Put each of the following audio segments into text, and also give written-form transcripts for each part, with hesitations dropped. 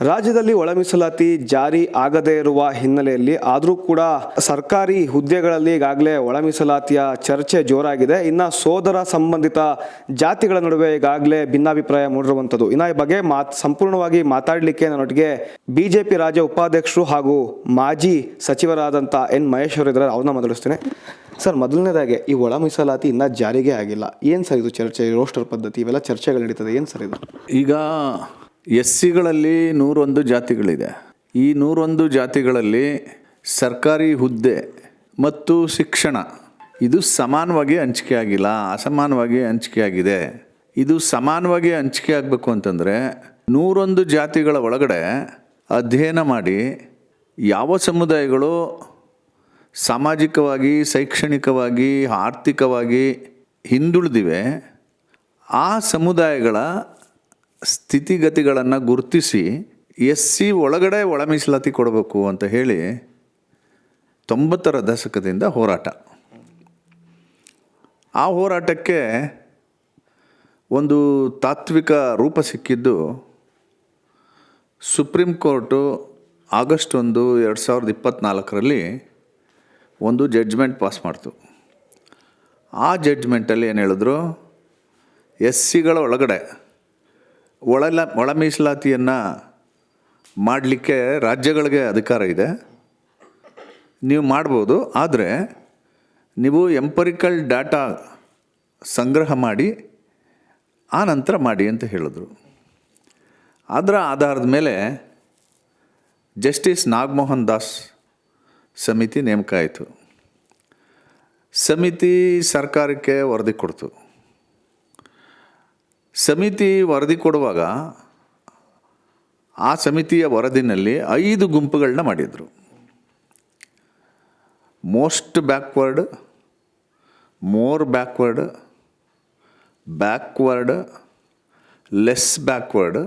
ರಾಜ್ಯದಲ್ಲಿ ಒಳ ಮೀಸಲಾತಿ ಜಾರಿ ಆಗದೇ ಇರುವ ಹಿನ್ನೆಲೆಯಲ್ಲಿ ಆದರೂ ಕೂಡ ಸರ್ಕಾರಿ ಹುದ್ದೆಗಳಲ್ಲಿ ಈಗಾಗಲೇ ಒಳ ಮೀಸಲಾತಿಯ ಚರ್ಚೆ ಜೋರಾಗಿದೆ. ಇನ್ನು ಸೋದರ ಸಂಬಂಧಿತ ಜಾತಿಗಳ ನಡುವೆ ಈಗಾಗಲೇ ಭಿನ್ನಾಭಿಪ್ರಾಯ ಮೂಡಿರುವಂಥದ್ದು. ಇನ್ನು ಈ ಬಗ್ಗೆ ಸಂಪೂರ್ಣವಾಗಿ ಮಾತಾಡಲಿಕ್ಕೆ ನನ್ನೊಟ್ಟಿಗೆ ಬಿಜೆಪಿ ರಾಜ್ಯ ಉಪಾಧ್ಯಕ್ಷರು ಹಾಗೂ ಮಾಜಿ ಸಚಿವರಾದಂಥ ಎನ್ ಮಹೇಶ್ ಅವರು ಇದ್ದಾರೆ. ಅವ್ರನ್ನ ಮಾತಾಡಿಸ್ತೇನೆ. ಸರ್, ಮೊದಲನೇದಾಗಿ ಈ ಒಳ ಮೀಸಲಾತಿ ಇನ್ನೂ ಜಾರಿಗೆ ಆಗಿಲ್ಲ. ಏನು ಸರ್ ಇದು ಚರ್ಚೆ, ರೋಸ್ಟರ್ ಪದ್ಧತಿ ಇವೆಲ್ಲ ಚರ್ಚೆಗಳು ನಡೀತದೆ, ಏನು ಸರ್ ಇದು? ಈಗ SCಗಳಲ್ಲಿ 101 ಜಾತಿಗಳಿದೆ. ಈ 101 ಜಾತಿಗಳಲ್ಲಿ ಸರ್ಕಾರಿ ಹುದ್ದೆ ಮತ್ತು ಶಿಕ್ಷಣ ಇದು ಸಮಾನವಾಗಿ ಹಂಚಿಕೆ ಆಗಿಲ್ಲ, ಅಸಮಾನವಾಗಿ ಹಂಚಿಕೆ ಆಗಿದೆ. ಇದು ಸಮಾನವಾಗಿ ಹಂಚಿಕೆ ಆಗಬೇಕು ಅಂತಂದರೆ 101 ಜಾತಿಗಳ ಒಳಗಡೆ ಅಧ್ಯಯನ ಮಾಡಿ ಯಾವ ಸಮುದಾಯಗಳು ಸಾಮಾಜಿಕವಾಗಿ, ಶೈಕ್ಷಣಿಕವಾಗಿ, ಆರ್ಥಿಕವಾಗಿ ಹಿಂದುಳಿದಿವೆ ಆ ಸಮುದಾಯಗಳ ಸ್ಥಿತಿಗತಿಗಳನ್ನು ಗುರುತಿಸಿ SC ಒಳಗಡೆ ಒಳ ಮೀಸಲಾತಿ ಕೊಡಬೇಕು ಅಂತ ಹೇಳಿ 90ರ ದಶಕದಿಂದ ಹೋರಾಟ. ಆ ಹೋರಾಟಕ್ಕೆ ಒಂದು ತಾತ್ವಿಕ ರೂಪ ಸಿಕ್ಕಿದ್ದು ಸುಪ್ರೀಂ ಕೋರ್ಟು ಆಗಸ್ಟ್ 1, 2024ರಲ್ಲಿ ಒಂದು ಜಡ್ಜ್ಮೆಂಟ್ ಪಾಸ್ ಮಾಡ್ತು. ಆ ಜಡ್ಜ್ಮೆಂಟಲ್ಲಿ ಏನು ಹೇಳಿದ್ರು, SCಗಳ ಒಳಗಡೆ ಒಳ ಮೀಸಲಾತಿಯನ್ನು ಮಾಡಲಿಕ್ಕೆ ರಾಜ್ಯಗಳಿಗೆ ಅಧಿಕಾರ ಇದೆ, ನೀವು ಮಾಡ್ಬೋದು. ಆದರೆ ನೀವು ಎಂಪರಿಕಲ್ ಡಾಟಾ ಸಂಗ್ರಹ ಮಾಡಿ ಆ ನಂತರ ಮಾಡಿ ಅಂತ ಹೇಳಿದ್ರು. ಅದರ ಆಧಾರದ ಮೇಲೆ ಜಸ್ಟಿಸ್ ನಾಗಮೋಹನ್ ದಾಸ್ ಸಮಿತಿ ನೇಮಕ ಆಯಿತು. ಸಮಿತಿ ಸರ್ಕಾರಕ್ಕೆ ವರದಿ ಕೊಡ್ತು. ಸಮಿತಿ ವರದಿ ಕೊಡುವಾಗ ಆ ಸಮಿತಿಯ ವರದಿನಲ್ಲಿ 5 ಗುಂಪುಗಳನ್ನ ಮಾಡಿದರು. Most backward, more backward, backward, less backward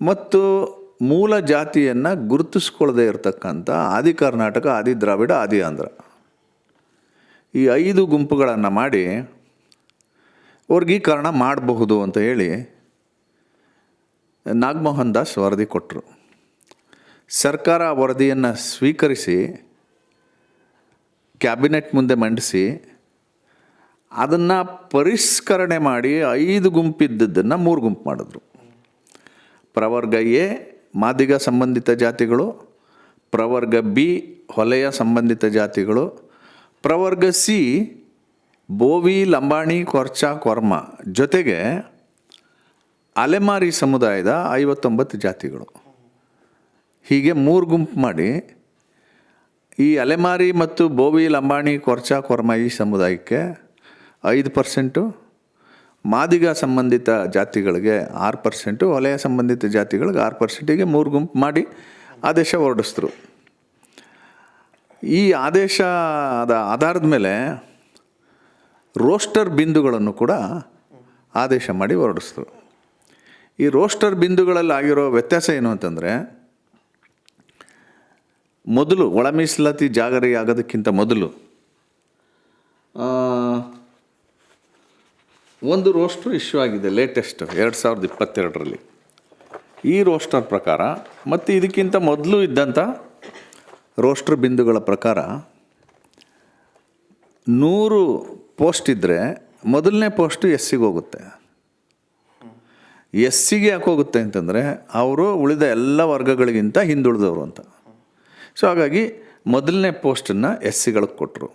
ಮತ್ತು ಮೂಲ ಜಾತಿಯನ್ನು ಗುರುತಿಸ್ಕೊಳ್ಳದೆ ಇರತಕ್ಕಂಥ ಆದಿ ಕರ್ನಾಟಕ, ಆದಿ ದ್ರಾವಿಡ, ಆದಿ ಆಂಧ್ರ, ಈ 5 ಗುಂಪುಗಳನ್ನು ಮಾಡಿ ವರ್ಗೀಕರಣ ಮಾಡಬಹುದು ಅಂತ ಹೇಳಿ ನಾಗಮೋಹನ್ ದಾಸ್ ವರದಿ ಕೊಟ್ಟರು. ಸರ್ಕಾರ ವರದಿಯನ್ನು ಸ್ವೀಕರಿಸಿ ಕ್ಯಾಬಿನೆಟ್ ಮುಂದೆ ಮಂಡಿಸಿ ಅದನ್ನು ಪರಿಷ್ಕರಣೆ ಮಾಡಿ 5 ಗುಂಪಿದ್ದನ್ನು 3 ಗುಂಪು ಮಾಡಿದ್ರು. ಪ್ರವರ್ಗ ಎ ಮಾದಿಗ ಸಂಬಂಧಿತ ಜಾತಿಗಳು, ಪ್ರವರ್ಗ ಬಿ ಹೊಲೆಯ ಸಂಬಂಧಿತ ಜಾತಿಗಳು, ಪ್ರವರ್ಗ ಸಿ ಬೋವಿ, ಲಂಬಾಣಿ, ಕೊರ್ಚ, ಕೊರ್ಮ ಜೊತೆಗೆ ಅಲೆಮಾರಿ ಸಮುದಾಯದ 59 ಜಾತಿಗಳು. ಹೀಗೆ 3 ಗುಂಪು ಮಾಡಿ ಈ ಅಲೆಮಾರಿ ಮತ್ತು ಬೋವಿ, ಲಂಬಾಣಿ, ಕೊರ್ಚ, ಕೊರ್ಮ ಈ ಸಮುದಾಯಕ್ಕೆ 5%, ಮಾದಿಗ ಸಂಬಂಧಿತ ಜಾತಿಗಳಿಗೆ 6%, ಹೊಲೆಯ ಸಂಬಂಧಿತ ಜಾತಿಗಳಿಗೆ 6%, ಹೀಗೆ 3 ಗುಂಪು ಮಾಡಿ ಆದೇಶ ಹೊರಡಿಸಿದ್ರು. ಈ ಆದೇಶದ ಆಧಾರದ ಮೇಲೆ ರೋಸ್ಟರ್ ಬಿಂದುಗಳನ್ನು ಕೂಡ ಆದೇಶ ಮಾಡಿ ಹೊರಡಿಸಿದ್ರು. ಈ ರೋಸ್ಟರ್ ಬಿಂದುಗಳಲ್ಲಿ ಆಗಿರೋ ವ್ಯತ್ಯಾಸ ಏನು ಅಂತಂದರೆ, ಮೊದಲು ಒಳ ಮೀಸಲಾತಿ ಜಾರಿ ಆಗೋದಕ್ಕಿಂತ ಮೊದಲು ಒಂದು ರೋಸ್ಟ್ರು ಇಶ್ಯೂ ಆಗಿದೆ, ಲೇಟೆಸ್ಟ್ 2022ರಲ್ಲಿ. ಈ ರೋಸ್ಟರ್ ಪ್ರಕಾರ ಮತ್ತು ಇದಕ್ಕಿಂತ ಮೊದಲು ಇದ್ದಂಥ ರೋಸ್ಟರ್ ಬಿಂದುಗಳ ಪ್ರಕಾರ 100 ಪೋಸ್ಟ್ ಇದ್ದರೆ ಮೊದಲನೇ ಪೋಸ್ಟು SCಗೆ ಹೋಗುತ್ತೆ. SCಗೆ ಯಾಕೆ ಹೋಗುತ್ತೆ ಅಂತಂದರೆ ಅವರು ಉಳಿದ ಎಲ್ಲ ವರ್ಗಗಳಿಗಿಂತ ಹಿಂದುಳಿದವರು ಅಂತ. ಸೊ ಹಾಗಾಗಿ ಮೊದಲನೇ ಪೋಸ್ಟನ್ನು SCಗಳಿಗೆ ಕೊಟ್ಟರು.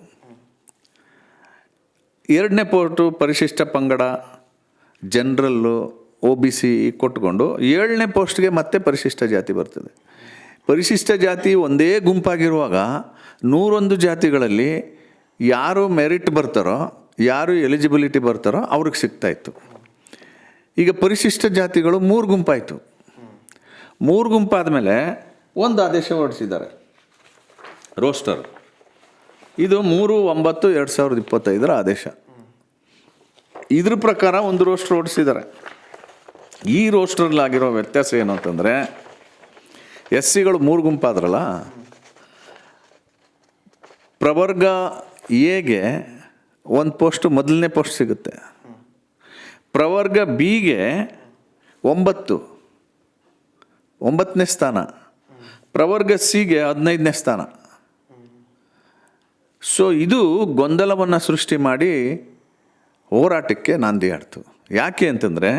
2ನೇ ಪೋಸ್ಟು ಪರಿಶಿಷ್ಟ ಪಂಗಡ, ಜನರಲ್ಲು, OBC ಕೊಟ್ಕೊಂಡು 7ನೇ ಪೋಸ್ಟ್ಗೆ ಮತ್ತೆ ಪರಿಶಿಷ್ಟ ಜಾತಿ ಬರ್ತದೆ. ಪರಿಶಿಷ್ಟ ಜಾತಿ ಒಂದೇ ಗುಂಪಾಗಿರುವಾಗ 101 ಜಾತಿಗಳಲ್ಲಿ ಯಾರು ಮೆರಿಟ್ ಬರ್ತಾರೋ, ಯಾರು ಎಲಿಜಿಬಿಲಿಟಿ ಬರ್ತಾರೋ ಅವ್ರಿಗೆ ಸಿಗ್ತಾಯಿತ್ತು. ಈಗ ಪರಿಶಿಷ್ಟ ಜಾತಿಗಳು 3 ಗುಂಪಾಯಿತು. 3 ಗುಂಪಾದ ಮೇಲೆ ಒಂದು ಆದೇಶ ಹೊರಡಿಸಿದ್ದಾರೆ, ರೋಸ್ಟರ್. ಇದು 3/9/2025 ಆದೇಶ. ಇದ್ರ ಪ್ರಕಾರ ಒಂದು ರೋಸ್ಟರ್ ಹೊರಡಿಸಿದ್ದಾರೆ. ಈ ರೋಸ್ಟರ್ಲಾಗಿರೋ ವ್ಯತ್ಯಾಸ ಏನು ಅಂತಂದರೆ, SCಗಳು 3 ಗುಂಪಾದ್ರಲ್ಲ, ಪ್ರವರ್ಗ ಎಗೆ 1 ಪೋಸ್ಟು ಮೊದಲನೇ ಪೋಸ್ಟ್ ಸಿಗುತ್ತೆ, ಪ್ರವರ್ಗ ಬಿಗೆ 9 9ನೇ ಸ್ಥಾನ, ಪ್ರವರ್ಗ ಸಿಗೆ 15ನೇ ಸ್ಥಾನ. ಸೊ ಇದು ಗೊಂದಲವನ್ನು ಸೃಷ್ಟಿ ಮಾಡಿ ಹೋರಾಟಕ್ಕೆ ನಾಂದಿ ಆಡ್ತು. ಯಾಕೆ ಅಂತಂದರೆ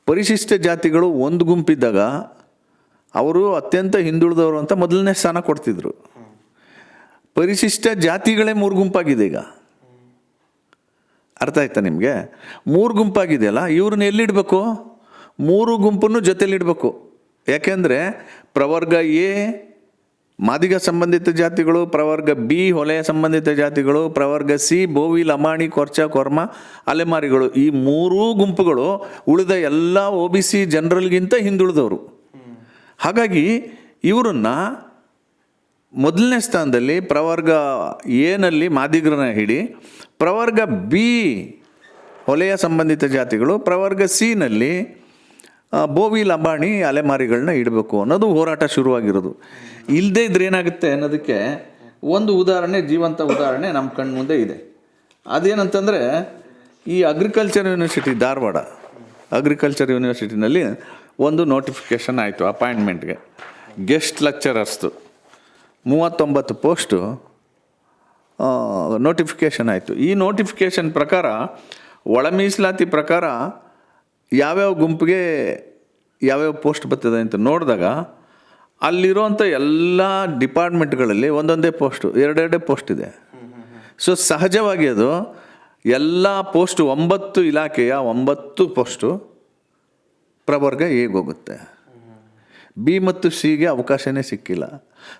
ಪರಿಶಿಷ್ಟ ಜಾತಿಗಳು ಒಂದು ಗುಂಪಿದ್ದಾಗ ಅವರು ಅತ್ಯಂತ ಹಿಂದುಳಿದವರು ಅಂತ 1ನೇ ಸ್ಥಾನ ಕೊಡ್ತಿದ್ರು. ಪರಿಶಿಷ್ಟ ಜಾತಿಗಳೇ 3 ಗುಂಪಾಗಿದೆ ಈಗ. ಅರ್ಥ ಆಯ್ತಾ ನಿಮಗೆ? 3 ಗುಂಪಾಗಿದೆಯಲ್ಲ, ಇವ್ರನ್ನ ಎಲ್ಲಿಡಬೇಕು? 3 ಗುಂಪನ್ನು ಜೊತೆಲಿಡಬೇಕು. ಯಾಕೆಂದರೆ ಪ್ರವರ್ಗ ಎ ಮಾದಿಗ ಸಂಬಂಧಿತ ಜಾತಿಗಳು, ಪ್ರವರ್ಗ ಬಿ ಹೊಲೆಯ ಸಂಬಂಧಿತ ಜಾತಿಗಳು, ಪ್ರವರ್ಗ ಸಿ ಬೋವಿ ಲಂಬಾಣಿ ಕೊರ್ಚ ಕೊರ್ಮ ಅಲೆಮಾರಿಗಳು. ಈ 3 ಗುಂಪುಗಳು ಉಳಿದ ಎಲ್ಲ OBC ಜನರಲ್ಗಿಂತ ಹಿಂದುಳಿದವರು. ಹಾಗಾಗಿ ಇವರನ್ನು 1ನೇ ಸ್ಥಾನದಲ್ಲಿ ಪ್ರವರ್ಗ ಎನಲ್ಲಿ ಮಾದಿಗರನ್ನ ಹಿಡಿ, ಪ್ರವರ್ಗ ಬಿ ಹೊಲೆಯ ಸಂಬಂಧಿತ ಜಾತಿಗಳು, ಪ್ರವರ್ಗ ಸಿನಲ್ಲಿ ಬೋವಿ ಲಂಬಾಣಿ ಅಲೆಮಾರಿಗಳನ್ನ ಇಡಬೇಕು ಅನ್ನೋದು ಹೋರಾಟ ಶುರುವಾಗಿರೋದು. ಇಲ್ಲದೇ ಇದ್ರೆ ಏನಾಗುತ್ತೆ ಅನ್ನೋದಕ್ಕೆ ಒಂದು ಉದಾಹರಣೆ, ಜೀವಂತ ಉದಾಹರಣೆ ನಮ್ಮ ಕಣ್ಣು ಮುಂದೆ ಇದೆ. ಅದೇನಂತಂದರೆ ಈ ಅಗ್ರಿಕಲ್ಚರ್ ಯೂನಿವರ್ಸಿಟಿ ಧಾರವಾಡ ಅಗ್ರಿಕಲ್ಚರ್ ಯೂನಿವರ್ಸಿಟಿನಲ್ಲಿ ಒಂದು ನೋಟಿಫಿಕೇಷನ್ ಆಯಿತು ಅಪಾಯಿಂಟ್ಮೆಂಟ್ಗೆ, ಗೆಸ್ಟ್ ಲೆಕ್ಚರರ್ಸ್ದು 39 ಪೋಸ್ಟು ನೋಟಿಫಿಕೇಷನ್ ಆಯಿತು. ಈ ನೋಟಿಫಿಕೇಷನ್ ಪ್ರಕಾರ ಒಳ ಮೀಸಲಾತಿ ಪ್ರಕಾರ ಯಾವ್ಯಾವ ಗುಂಪಿಗೆ ಯಾವ್ಯಾವ ಪೋಸ್ಟ್ ಬರ್ತದೆ ಅಂತ ನೋಡಿದಾಗ ಅಲ್ಲಿರೋಂಥ ಎಲ್ಲ ಡಿಪಾರ್ಟ್ಮೆಂಟ್ಗಳಲ್ಲಿ ಒಂದೊಂದೇ ಪೋಸ್ಟು, 2 ಪೋಸ್ಟ್ ಇದೆ. ಸೊ ಸಹಜವಾಗಿ ಅದು ಎಲ್ಲ ಪೋಸ್ಟು 9 ಇಲಾಖೆಯ 9 ಪೋಸ್ಟು ಪ್ರವರ್ಗ ಎಗೆ ಹೋಗುತ್ತೆ. ಬಿ ಮತ್ತು ಸಿಗೆ ಅವಕಾಶನೇ ಸಿಕ್ಕಿಲ್ಲ.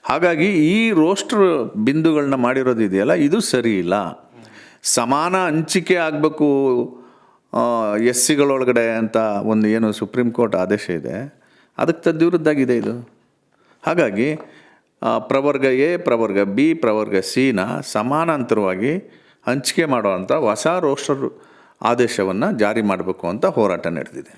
ಹಾಗಾಗಿ ಈ ರೋಸ್ಟರ್ ಬಿಂದುಗಳನ್ನ ಮಾಡಿರೋದು ಇದೆಯಲ್ಲ, ಇದು ಸರಿ ಇಲ್ಲ. ಸಮಾನ ಹಂಚಿಕೆ ಆಗಬೇಕು SCಗಳೊಳಗಡೆ ಅಂತ ಒಂದು ಏನು ಸುಪ್ರೀಂ ಕೋರ್ಟ್ ಆದೇಶ ಇದೆ, ಅದಕ್ಕೆ ತದ್ವಿರುದ್ಧಾಗಿದೆ ಇದು. ಹಾಗಾಗಿ ಪ್ರವರ್ಗ ಎ, ಪ್ರವರ್ಗ ಬಿ, ಪ್ರವರ್ಗ ಸಿನ ಸಮಾನಾಂತರವಾಗಿ ಹಂಚಿಕೆ ಮಾಡುವಂಥ ಹೊಸ ರೋಸ್ಟರ್ ಆದೇಶವನ್ನು ಜಾರಿ ಮಾಡಬೇಕು ಅಂತ ಹೋರಾಟ ನಡೆದಿದೆ.